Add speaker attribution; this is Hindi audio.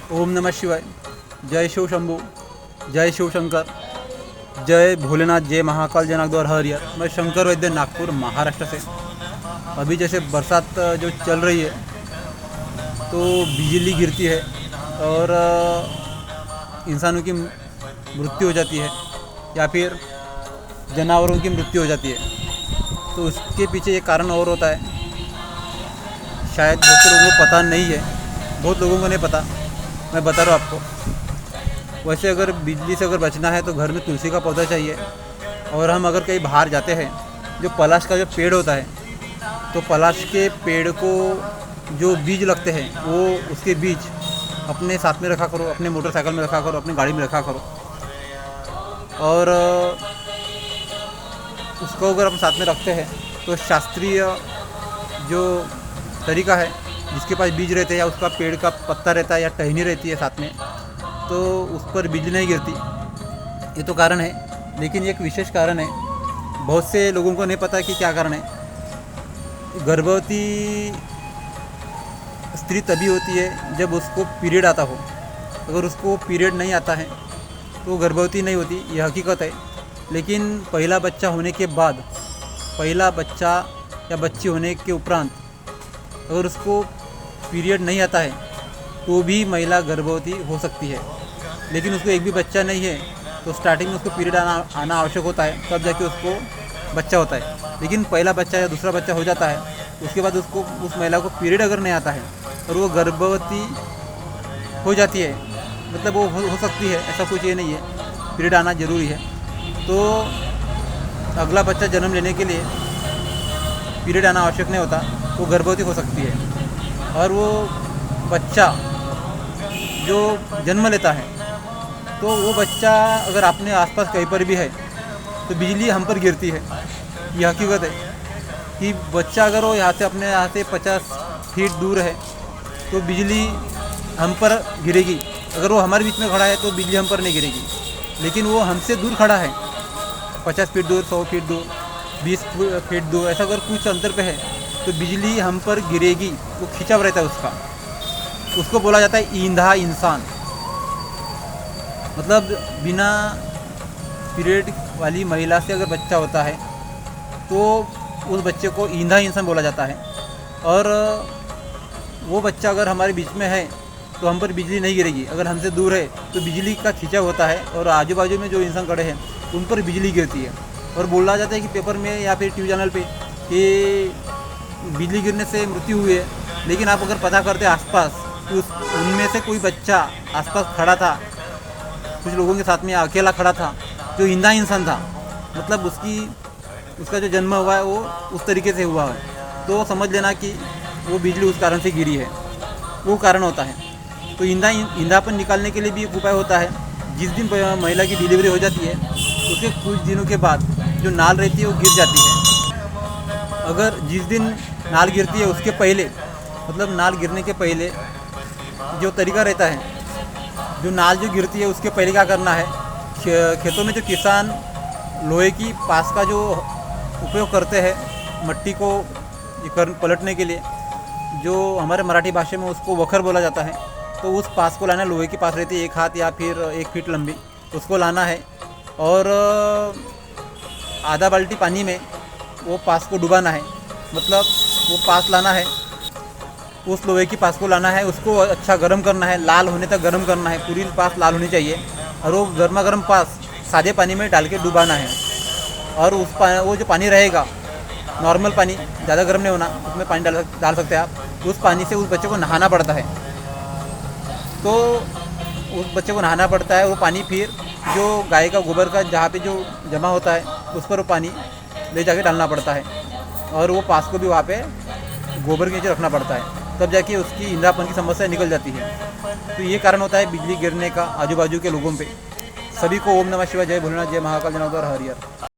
Speaker 1: ओम नमः शिवाय। जय शिव शंभू, जय शिव शंकर, जय भोलेनाथ, जय महाकाल, जय नागद्वार हरियर। मैं शंकर वैद्य, नागपुर, महाराष्ट्र से। अभी जैसे बरसात जो चल रही है तो बिजली गिरती है और इंसानों की मृत्यु हो जाती है या फिर जानवरों की मृत्यु हो जाती है। तो उसके पीछे ये कारण और होता है, शायद बहुत से लोगों को पता नहीं है, बहुत लोगों को नहीं पता। मैं बता रहा हूँ आपको। वैसे अगर बिजली से अगर बचना है तो घर में तुलसी का पौधा चाहिए। और हम अगर कहीं बाहर जाते हैं, जो पलाश का जो पेड़ होता है, तो पलाश के पेड़ को जो बीज लगते हैं वो उसके बीज अपने साथ में रखा करो, अपने मोटरसाइकिल में रखा करो, अपनी गाड़ी में रखा करो। और उसको अगर हम साथ में रखते हैं तो शास्त्रीय जो तरीका है, जिसके पास बीज रहते हैं या उसका पेड़ का पत्ता रहता है या टहनी रहती है साथ में, तो उस पर बिजली नहीं गिरती। ये तो कारण है, लेकिन एक विशेष कारण है, बहुत से लोगों को नहीं पता कि क्या कारण है। गर्भवती स्त्री तभी होती है जब उसको पीरियड आता हो। अगर उसको पीरियड नहीं आता है तो गर्भवती नहीं होती, ये हकीकत है। लेकिन पहला बच्चा होने के बाद, पहला बच्चा या बच्ची होने के उपरांत अगर उसको पीरियड नहीं आता है तो भी महिला गर्भवती हो सकती है। लेकिन उसको एक भी बच्चा नहीं है तो स्टार्टिंग में उसको पीरियड आना आवश्यक होता है, तब जाके उसको बच्चा होता है। लेकिन पहला बच्चा या दूसरा बच्चा हो जाता है, उसके बाद उसको, उस महिला को पीरियड अगर नहीं आता है और वो गर्भवती हो जाती है, मतलब वो हो सकती है, ऐसा कुछ ये नहीं है, पीरियड आना ज़रूरी है। तो अगला बच्चा जन्म लेने के लिए पीरियड आना आवश्यक नहीं होता, वो गर्भवती हो सकती है। और वो बच्चा जो जन्म लेता है तो वो बच्चा अगर अपने आसपास कहीं पर भी है तो बिजली हम पर गिरती है। यह हकीकत है कि बच्चा अगर वो अपने यहाँ से 50 फीट दूर है तो बिजली हम पर गिरेगी। अगर वो हमारे बीच में खड़ा है तो बिजली हम पर नहीं गिरेगी। लेकिन वो हमसे दूर खड़ा है, 50 फीट दूर, 100 फीट दूर, 20 फीट दूर, ऐसा अगर कुछ अंतर पे है तो बिजली हम पर गिरेगी। वो खिंचाव रहता है उसका, उसको बोला जाता है ईंधा इंसान। मतलब बिना पीरियड वाली महिला से अगर बच्चा होता है तो उस बच्चे को ईंधा इंसान बोला जाता है। और वो बच्चा अगर हमारे बीच में है तो हम पर बिजली नहीं गिरेगी। अगर हमसे दूर है तो बिजली का खिंचाव होता है और आजू बाजू में जो इंसान खड़े हैं उन पर बिजली गिरती है। और बोला जाता है कि पेपर में या फिर टीवी चैनल पे कि बिजली गिरने से मृत्यु हुई है। लेकिन आप अगर पता करते आसपास तो उनमें से कोई बच्चा आसपास खड़ा था, कुछ लोगों के साथ में अकेला खड़ा था, जो ईंधा इंसान था। मतलब उसका जो जन्म हुआ है वो उस तरीके से हुआ है, तो समझ लेना कि वो बिजली उस कारण से गिरी है, वो कारण होता है। तो ईंधापन निकालने के लिए भी एक उपाय होता है। जिस दिन महिला की डिलीवरी हो जाती है उसके कुछ दिनों के बाद जो नाल रहती है वो गिर जाती है। अगर जिस दिन नाल गिरती है उसके पहले, मतलब नाल गिरने के पहले जो तरीका रहता है, जो नाल जो गिरती है उसके पहले क्या करना है, खेतों में जो किसान लोहे की पास का जो उपयोग करते हैं मट्टी को पलटने के लिए, जो हमारे मराठी भाषा में उसको वखर बोला जाता है, तो उस पास को लाना, लोहे की पास रहती है 1 हाथ या फिर 1 फीट लंबी, उसको लाना है और आधा बाल्टी पानी में वो पास को डुबाना है। मतलब वो पास लाना है, उस लोहे की पास को लाना है, उसको अच्छा गर्म करना है, लाल होने तक गर्म करना है, पूरी पास लाल होनी चाहिए। और वो गर्मा गर्म पास सादे पानी में डाल के डुबाना है। और वो जो पानी रहेगा, नॉर्मल पानी, ज़्यादा गर्म नहीं होना, उसमें पानी डाल सकते हैं आप। उस पानी से उस बच्चे को नहाना पड़ता है। तो उस बच्चे को नहाना पड़ता है। वो पानी फिर जो गाय का गोबर का जहाँ पे जो जमा होता है उस पर वो पानी ले जाके डालना पड़ता है। और वो पास को भी वहाँ पे गोबर के नीचे रखना पड़ता है, तब जाके उसकी ईंधापन की समस्या निकल जाती है। तो ये कारण होता है बिजली गिरने का आजू बाजू के लोगों पे। सभी को ओम नमः शिवाय, जय भोलेनाथ, जय महाकाल, जय नागद्वार हरियर।